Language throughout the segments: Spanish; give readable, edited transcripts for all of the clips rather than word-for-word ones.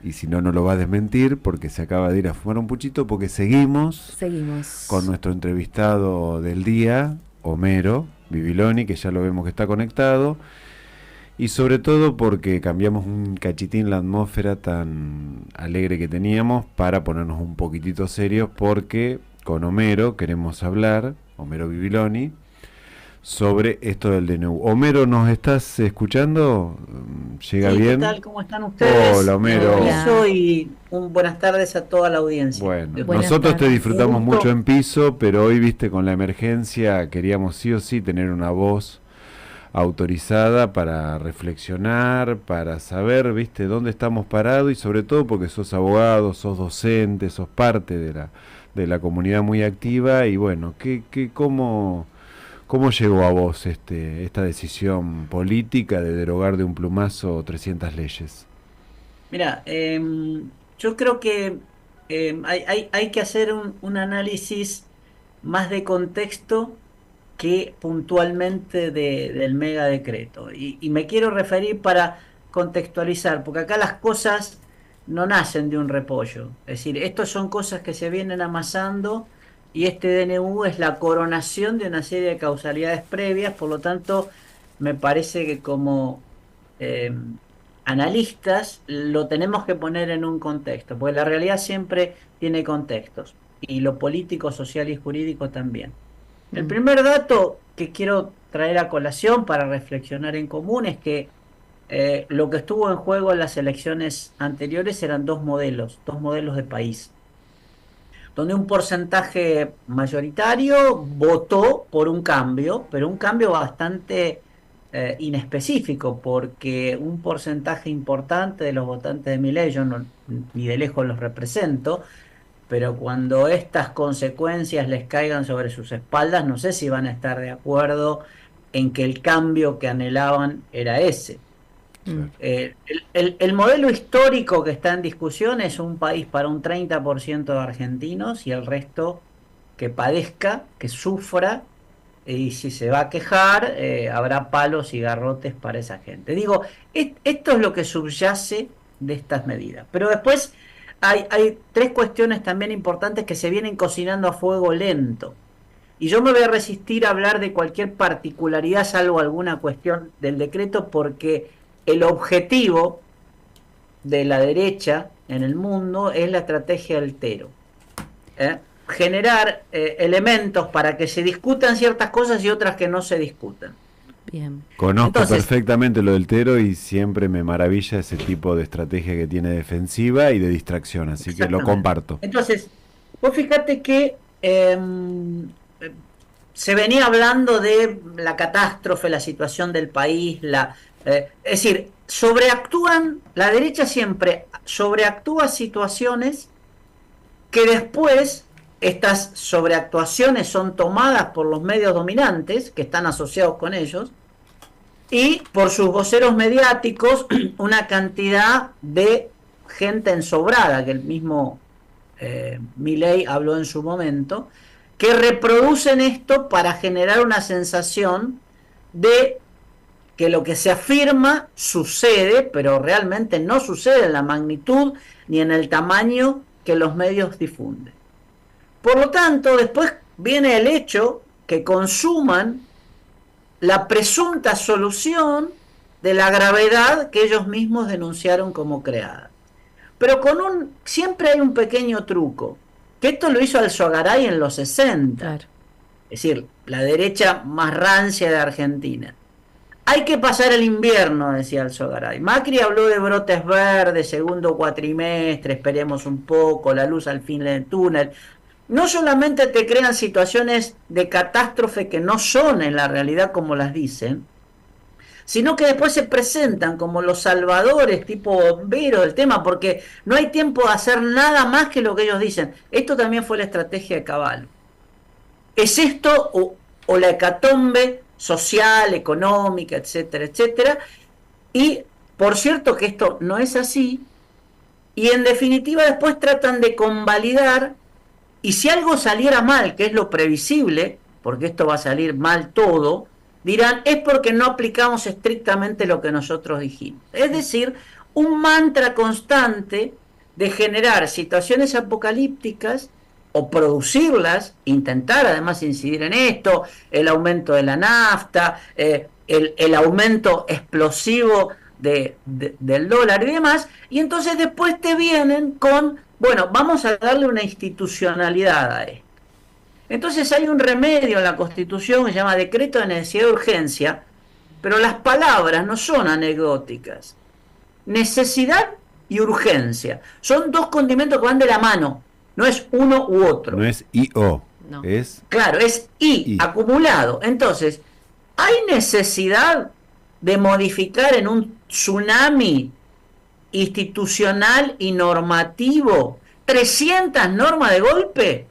y si no, no lo va a desmentir porque se acaba de ir a fumar un puchito, porque seguimos con nuestro entrevistado del día, Homero Bibiloni, que ya lo vemos que está conectado, y sobre todo porque cambiamos un cachitín la atmósfera tan alegre que teníamos para ponernos un poquitito serios, porque con Homero queremos hablar, Homero Bibiloni, sobre esto del DNU. Homero, ¿nos estás escuchando? ¿Llega Sí, ¿qué bien? tal? ¿Cómo están ustedes? Hola, Homero. Aviso y buenas tardes a toda la audiencia. Bueno, Buenas nosotros te tardes. Un disfrutamos mucho gusto. en piso, pero hoy, viste, con la emergencia queríamos sí o sí tener una voz autorizada para reflexionar, para saber, viste, dónde estamos parados y sobre todo porque sos abogado, sos docente, sos parte de la comunidad muy activa y bueno, ¿cómo llegó a vos esta decisión política de derogar de un plumazo 300 leyes? Mira, yo creo que hay que hacer un análisis más de contexto que puntualmente del mega decreto. Y me quiero referir para contextualizar, porque acá las cosas no nacen de un repollo. Es decir, estas son cosas que se vienen amasando y este DNU es la coronación de una serie de causalidades previas, por lo tanto, me parece que como eh, analistas lo tenemos que poner en un contexto, porque la realidad siempre tiene contextos, y lo político, social y jurídico también. El Mm. primer dato que quiero traer a colación para reflexionar en común es que lo que estuvo en juego en las elecciones anteriores eran dos modelos de país, donde un porcentaje mayoritario votó por un cambio, pero un cambio bastante inespecífico, porque un porcentaje importante de los votantes de Milei, yo no, ni de lejos los represento, pero cuando estas consecuencias les caigan sobre sus espaldas, no sé si van a estar de acuerdo en que el cambio que anhelaban era ese. Mm. El modelo histórico que está en discusión es un país para un 30% de argentinos y el resto que padezca, que sufra, y si se va a quejar, habrá palos y garrotes para esa gente. Digo, esto es lo que subyace de estas medidas. Pero después hay tres cuestiones también importantes que se vienen cocinando a fuego lento. Y yo me voy a resistir a hablar de cualquier particularidad, salvo alguna cuestión del decreto, porque el objetivo de la derecha en el mundo es la estrategia del tero. Generar elementos para que se discutan ciertas cosas y otras que no se discutan. Bien. Conozco Entonces, perfectamente lo del Tero y siempre me maravilla ese tipo de estrategia que tiene defensiva y de distracción, así que lo exactamente. comparto. Entonces, vos fíjate que se venía hablando de la catástrofe, la situación del país, es decir, sobreactúan, la derecha siempre sobreactúa situaciones que después estas sobreactuaciones son tomadas por los medios dominantes que están asociados con ellos y por sus voceros mediáticos una cantidad de gente ensobrada que el mismo Milei habló en su momento, que reproducen esto para generar una sensación de que lo que se afirma sucede, pero realmente no sucede en la magnitud ni en el tamaño que los medios difunden. Por lo tanto, después viene el hecho que consuman la presunta solución de la gravedad que ellos mismos denunciaron como creada. Pero siempre hay un pequeño truco, que esto lo hizo Alzogaray en los 60, Claro. es decir, la derecha más rancia de Argentina. Hay que pasar el invierno, decía Alzogaray. Macri habló de brotes verdes, segundo cuatrimestre, esperemos un poco, la luz al fin del túnel. No solamente te crean situaciones de catástrofe que no son en la realidad como las dicen, sino que después se presentan como los salvadores, tipo bomberos del tema, porque no hay tiempo de hacer nada más que lo que ellos dicen. Esto también fue la estrategia de Caballo. ¿Es esto o la hecatombe social, económica, etcétera, etcétera? Y por cierto que esto no es así, y en definitiva después tratan de convalidar, y si algo saliera mal, que es lo previsible, porque esto va a salir mal todo, dirán, es porque no aplicamos estrictamente lo que nosotros dijimos. Es decir, un mantra constante de generar situaciones apocalípticas o producirlas, intentar además incidir en esto, el aumento de la nafta, el aumento explosivo del dólar y demás, y entonces después te vienen con, bueno, vamos a darle una institucionalidad a esto. Entonces hay un remedio en la Constitución que se llama decreto de necesidad de urgencia, pero las palabras no son anecdóticas. Necesidad y urgencia son dos condimentos que van de la mano, no es uno u otro. No es I-O, no. Es... Claro, es I, acumulado. Entonces, ¿hay necesidad de modificar en un tsunami institucional y normativo 300 normas de golpe?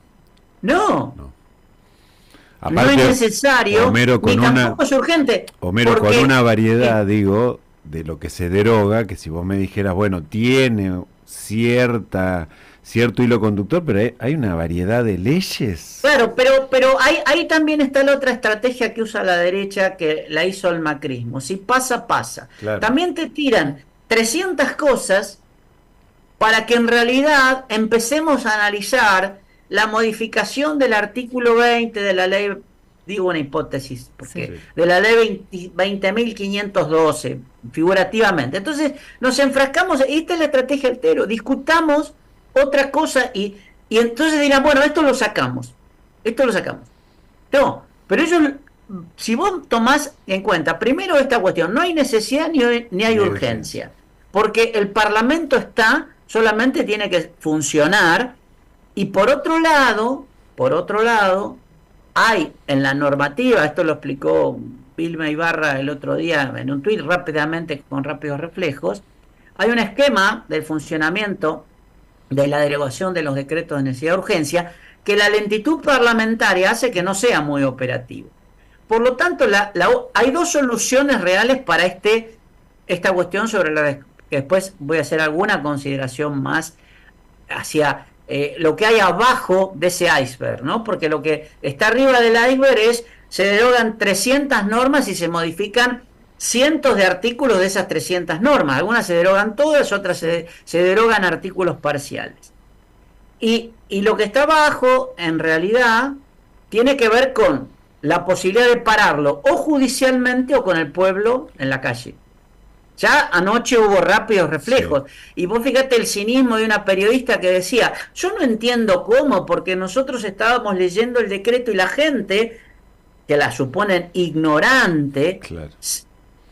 No. Aparte, no es necesario, Homero con ni tampoco es urgente. Homero, porque, con una variedad, digo, de lo que se deroga, que si vos me dijeras, bueno, tiene cierto hilo conductor, pero hay una variedad de leyes. Claro, pero ahí también está la otra estrategia que usa la derecha, que la hizo el macrismo. Si pasa, pasa. Claro. También te tiran 300 cosas para que en realidad empecemos a analizar la modificación del artículo 20 de la ley, digo una hipótesis, porque sí, de la ley 20.512, figurativamente. Entonces nos enfrascamos, esta es la estrategia altero, discutamos otra cosa y entonces dirán, bueno, esto lo sacamos. No, pero ellos, si vos tomás en cuenta, primero esta cuestión, no hay necesidad ni hay urgencia, porque el Parlamento solamente tiene que funcionar. Y por otro lado, hay en la normativa, esto lo explicó Vilma Ibarra el otro día en un tuit rápidamente con rápidos reflejos, hay un esquema del funcionamiento de la derogación de los decretos de necesidad de urgencia que la lentitud parlamentaria hace que no sea muy operativo. Por lo tanto, hay dos soluciones reales para esta cuestión sobre la que después voy a hacer alguna consideración más hacia lo que hay abajo de ese iceberg, ¿no? Porque lo que está arriba del iceberg se derogan 300 normas y se modifican cientos de artículos de esas 300 normas. Algunas se derogan todas, otras se derogan artículos parciales. Y lo que está abajo, en realidad, tiene que ver con la posibilidad de pararlo o judicialmente o con el pueblo en la calle. Ya anoche hubo rápidos reflejos. Sí. Y vos fíjate el cinismo de una periodista que decía, yo no entiendo cómo, porque nosotros estábamos leyendo el decreto y la gente, que la suponen ignorante, claro,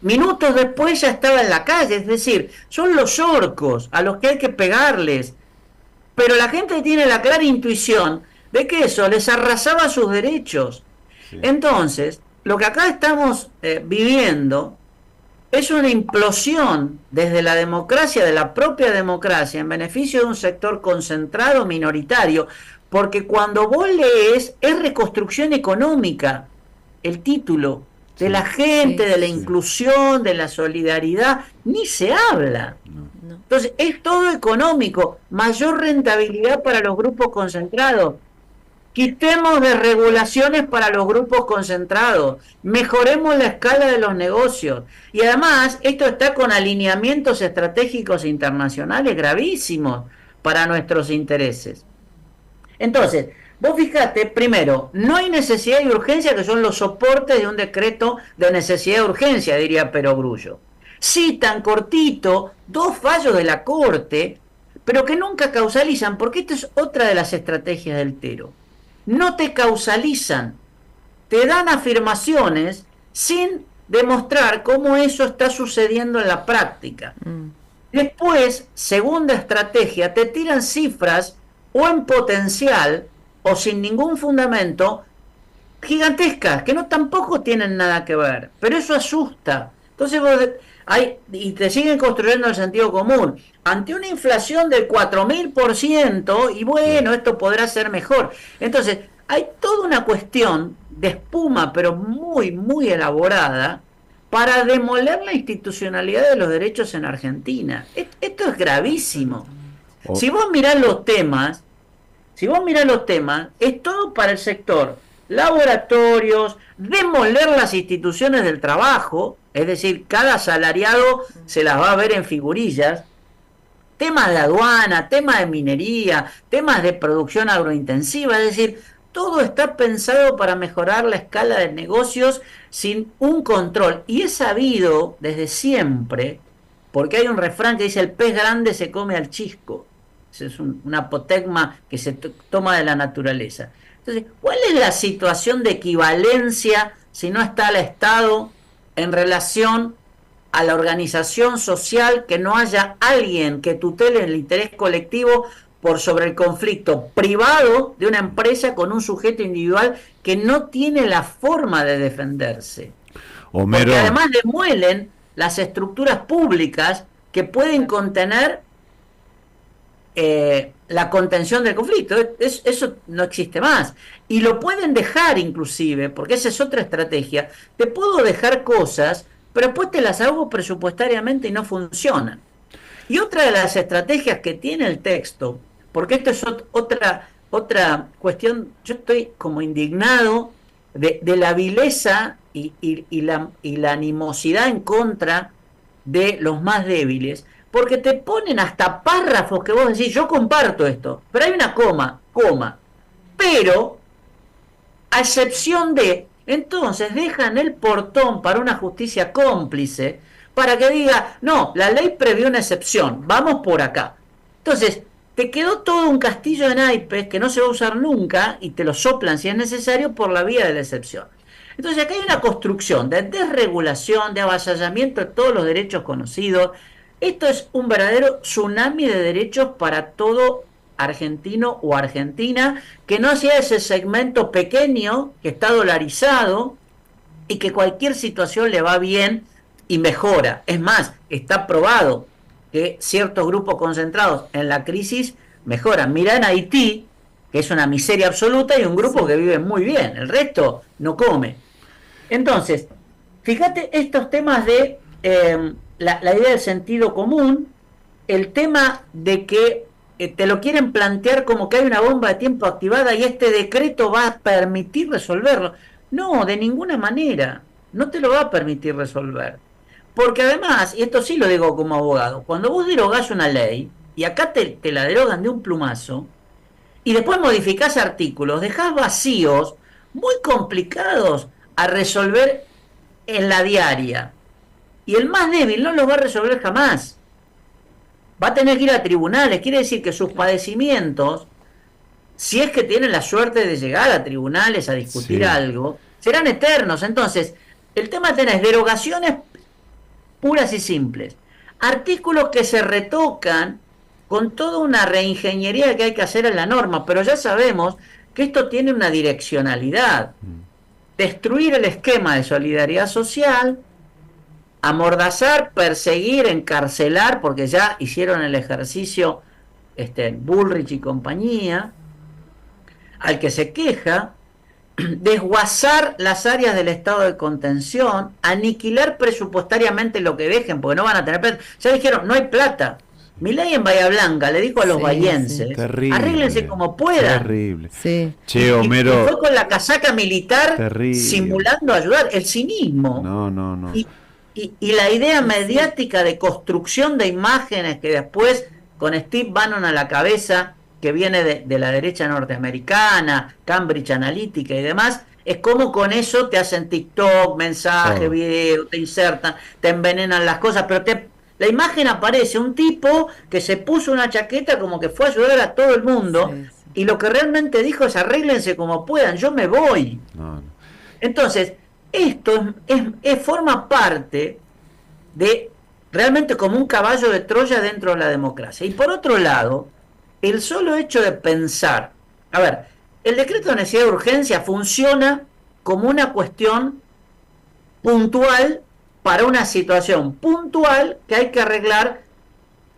minutos después ya estaba en la calle. Es decir, son los orcos a los que hay que pegarles. Pero la gente tiene la clara intuición de que eso les arrasaba sus derechos. Sí. Entonces, lo que acá estamos viviendo es una implosión desde la democracia, de la propia democracia, en beneficio de un sector concentrado minoritario, porque cuando vos lees, es reconstrucción económica, el título, de la gente, de la inclusión, de la solidaridad, ni se habla. No. Entonces, es todo económico, mayor rentabilidad para los grupos concentrados. Quitemos desregulaciones para los grupos concentrados, mejoremos la escala de los negocios. Y además, esto está con alineamientos estratégicos internacionales gravísimos para nuestros intereses. Entonces, vos fijate, primero, no hay necesidad y urgencia, que son los soportes de un decreto de necesidad de urgencia, diría Perogrullo. Citan cortito 2 fallos de la Corte, pero que nunca causalizan, porque esta es otra de las estrategias del Tero. No te causalizan, te dan afirmaciones sin demostrar cómo eso está sucediendo en la práctica. Después, segunda estrategia, te tiran cifras o en potencial o sin ningún fundamento gigantescas, que no tampoco tienen nada que ver, pero eso asusta. Entonces y te siguen construyendo el sentido común. Ante una inflación del 4.000%, y bueno, esto podrá ser mejor. Entonces, hay toda una cuestión de espuma, pero muy, muy elaborada, para demoler la institucionalidad de los derechos en Argentina. Esto es gravísimo. Si vos mirás los temas, es todo para el sector laboratorios, demoler las instituciones del trabajo, Es decir, cada asalariado se las va a ver en figurillas. Temas de aduana, temas de minería, temas de producción agrointensiva, es decir, todo está pensado para mejorar la escala de negocios sin un control. Y es sabido desde siempre, porque hay un refrán que dice: el pez grande se come al chisco. Ese es un apotegma que se toma de la naturaleza. Entonces, ¿cuál es la situación de equivalencia si no está el Estado en relación a la organización social, que no haya alguien que tutele el interés colectivo por sobre el conflicto privado de una empresa con un sujeto individual que no tiene la forma de defenderse? Homero. Porque además demuelen las estructuras públicas que pueden contener la contención del conflicto. Eso no existe más. Y lo pueden dejar inclusive, porque esa es otra estrategia. Te puedo dejar cosas, pero después te las hago presupuestariamente y no funcionan. Y otra de las estrategias que tiene el texto, porque esto es otra cuestión, yo estoy como indignado de la vileza y la animosidad en contra de los más débiles, porque te ponen hasta párrafos que vos decís: yo comparto esto, pero hay una coma, pero a excepción de... Entonces dejan el portón para una justicia cómplice, para que diga: no, la ley previó una excepción, vamos por acá. Entonces, te quedó todo un castillo de naipes que no se va a usar nunca y te lo soplan si es necesario por la vía de la excepción. Entonces, acá hay una construcción de desregulación, de avasallamiento de todos los derechos conocidos. Esto es un verdadero tsunami de derechos para todo argentino o argentina, que no sea ese segmento pequeño que está dolarizado y que cualquier situación le va bien y mejora. Es más, está probado que ciertos grupos concentrados en la crisis mejoran. Mirá en Haití, que es una miseria absoluta, y un grupo que vive muy bien, el resto no come. Entonces, fíjate estos temas de la idea del sentido común, el tema de que te lo quieren plantear como que hay una bomba de tiempo activada y este decreto va a permitir resolverlo. No, de ninguna manera, no te lo va a permitir resolver. Porque además, y esto sí lo digo como abogado, cuando vos derogás una ley, y acá te la derogan de un plumazo, y después modificás artículos, dejás vacíos muy complicados a resolver en la diaria. Y el más débil no los va a resolver jamás. Va a tener que ir a tribunales. Quiere decir que sus padecimientos, si es que tienen la suerte de llegar a tribunales a discutir algo, serán eternos. Entonces, el tema es derogaciones puras y simples. Artículos que se retocan con toda una reingeniería que hay que hacer en la norma, pero ya sabemos que esto tiene una direccionalidad. Destruir el esquema de solidaridad social, amordazar, perseguir, encarcelar, porque ya hicieron el ejercicio Bullrich y compañía, al que se queja, desguazar las áreas del estado de contención, aniquilar presupuestariamente lo que dejen, porque no van a tener plata. Ya dijeron: no hay plata. Milei en Bahía Blanca le dijo a los bahienses: arréglense como puedan. Terrible. Sí. Che, Homero. Y fue con la casaca militar simulando ayudar. El cinismo. No. Y la idea mediática de construcción de imágenes que después, con Steve Bannon a la cabeza, que viene de la derecha norteamericana, Cambridge Analytica y demás, es como con eso te hacen TikTok, mensajes, video, te insertan, te envenenan las cosas, pero la imagen aparece un tipo que se puso una chaqueta como que fue a ayudar a todo el mundo, y lo que realmente dijo es: arréglense como puedan, yo me voy. Entonces, esto forma parte de realmente como un caballo de Troya dentro de la democracia. Y por otro lado, el solo hecho de pensar, a ver, el decreto de necesidad de urgencia funciona como una cuestión puntual para una situación puntual que hay que arreglar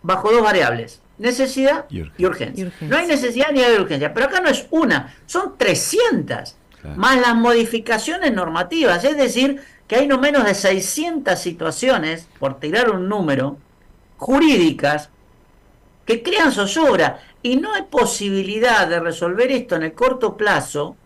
bajo dos variables: necesidad y urgencia. No hay necesidad ni hay urgencia, pero acá no es una, son 300, más las modificaciones normativas, es decir, que hay no menos de 600 situaciones, por tirar un número, jurídicas, que crean zozobra, y no hay posibilidad de resolver esto en el corto plazo,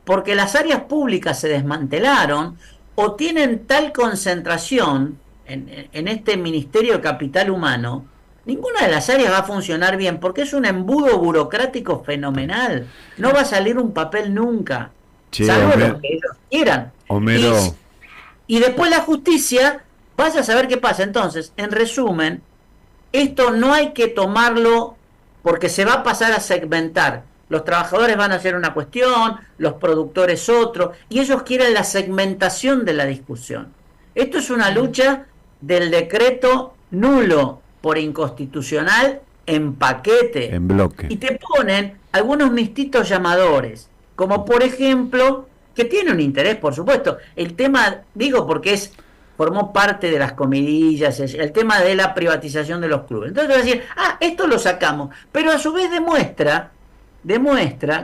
porque las áreas públicas se desmantelaron, o tienen tal concentración en este Ministerio de Capital Humano, ninguna de las áreas va a funcionar bien, porque es un embudo burocrático fenomenal. No va a salir un papel nunca, salvo lo que ellos quieran. Homero. Y después la justicia, vas a saber qué pasa. Entonces, en resumen, esto no hay que tomarlo porque se va a pasar a segmentar. Los trabajadores van a hacer una cuestión, los productores otro, y ellos quieren la segmentación de la discusión. Esto es una lucha del decreto nulo por inconstitucional en paquete. En bloque. Y te ponen algunos mistitos llamadores, como por ejemplo, que tiene un interés, por supuesto. El tema, digo porque formó parte de las comidillas, el tema de la privatización de los clubes. Entonces vas a decir, esto lo sacamos, pero a su vez demuestra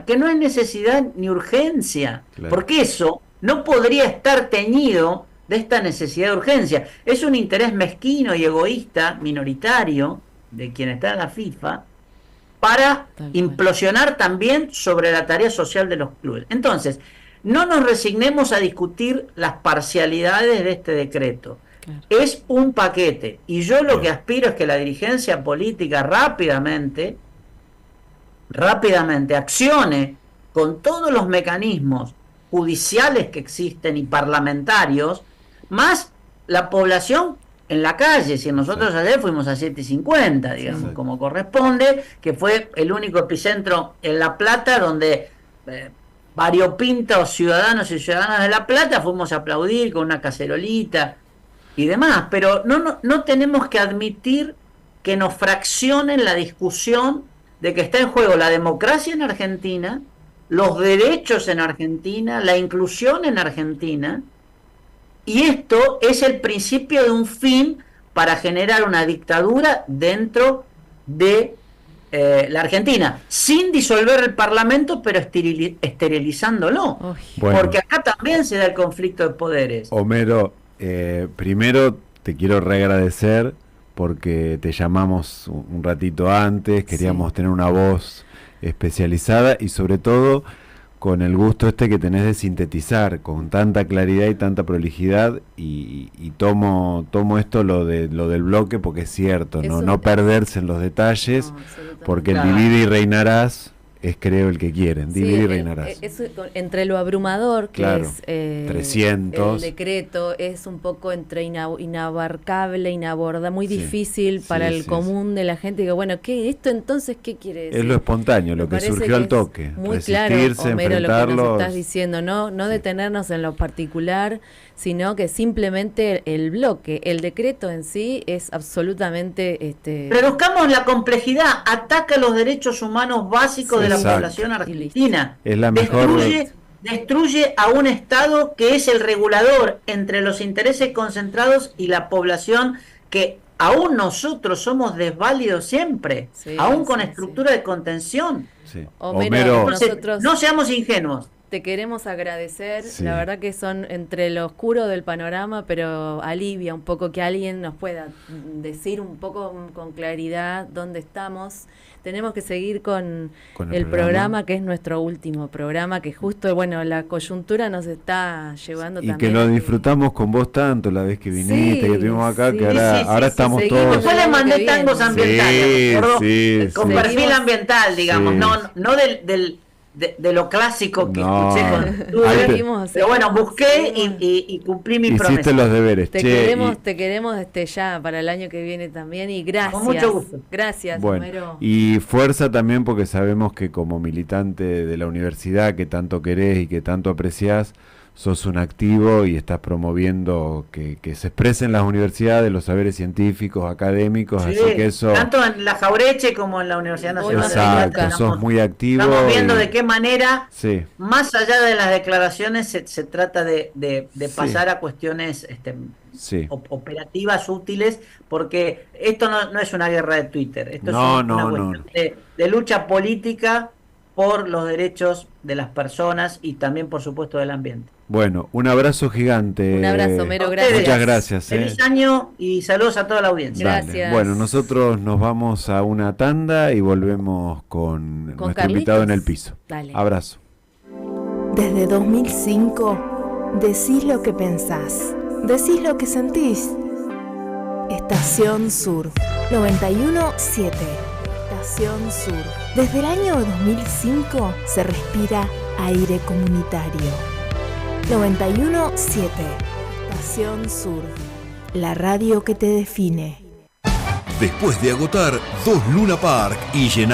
que no hay necesidad ni urgencia, claro, porque eso no podría estar teñido de esta necesidad de urgencia. Es un interés mezquino y egoísta, minoritario, de quien está en la FIFA, para implosionar también sobre la tarea social de los clubes. Entonces, no nos resignemos a discutir las parcialidades de este decreto. Claro. Es un paquete, y yo lo que aspiro es que la dirigencia política rápidamente accione con todos los mecanismos judiciales que existen y parlamentarios, más la población en la calle. Si nosotros ayer fuimos a 7:50, digamos, como corresponde, que fue el único epicentro en La Plata donde variopintos ciudadanos y ciudadanas de La Plata fuimos a aplaudir con una cacerolita y demás, pero no tenemos que admitir que nos fraccionen la discusión de que está en juego la democracia en Argentina, los derechos en Argentina, la inclusión en Argentina, y esto es el principio de un fin para generar una dictadura dentro de la Argentina, sin disolver el Parlamento, pero esterilizándolo. Bueno, porque acá también se da el conflicto de poderes. Homero, primero te quiero reagradecer porque te llamamos un ratito antes, queríamos tener una voz especializada y sobre todo con el gusto que tenés de sintetizar con tanta claridad y tanta prolijidad, y tomo esto lo del bloque porque es cierto, no perderse en los detalles, porque el divide y reinarás es, creo, el que quieren, divide y reinarás. Entre lo abrumador que es 300. el decreto, es un poco entre inabarcable, inabordable, muy difícil para el común de la gente, que bueno, esto entonces, ¿qué quiere decir? Es lo espontáneo, lo que surgió al toque, muy resistirse, claro, Homero, enfrentarlo. lo que nos estás diciendo, no detenernos en lo particular, sino que simplemente el bloque, el decreto en sí es absolutamente... Reduzcamos la complejidad, ataca los derechos humanos básicos de la población argentina. Es la mejor... Destruye a un Estado que es el regulador entre los intereses concentrados y la población, que aún nosotros somos desválidos siempre, aún con estructura de contención. Homero, nosotros no seamos ingenuos. Te queremos agradecer, la verdad que son entre lo oscuro del panorama, pero alivia un poco que alguien nos pueda decir un poco con claridad dónde estamos. Tenemos que seguir con el programa, que es nuestro último programa, que justo, la coyuntura nos está llevando y también. Y que lo disfrutamos con vos tanto la vez que viniste, que estuvimos acá, que ahora estamos todos... Después les mandé tangos ambientales, con perfil ambiental, digamos, no de lo clásico que escuché pero bueno, busqué y cumplí mi promesa. Hiciste los deberes. Te queremos ya para el año que viene también, y gracias. Con mucho gusto. Gracias, Homero. Y fuerza también, porque sabemos que como militante de la universidad que tanto querés y que tanto apreciás, sos un activo y estás promoviendo que se expresen las universidades, los saberes científicos, académicos, así que eso... Tanto en la Jaureche como en la Universidad Nacional. Exacto, sos muy activo. Estamos viendo de qué manera, más allá de las declaraciones, se trata de pasar a cuestiones operativas, útiles, porque esto no es una guerra de Twitter, esto es una cuestión de lucha política por los derechos de las personas y también, por supuesto, del ambiente. Bueno, un abrazo gigante. Un abrazo, Homero, gracias. Muchas gracias. Feliz año y saludos a toda la audiencia. Gracias. Bueno, nosotros nos vamos a una tanda y volvemos con nuestro Carlitos? invitado en el piso. Dale. Abrazo. Desde 2005 Decís lo que pensás, decís lo que sentís. Estación Sur 91.7. Estación Sur. Desde el año 2005 se respira aire comunitario. 91.7. Estación Sur. La radio que te define. Después de agotar 2 Luna Park y llenar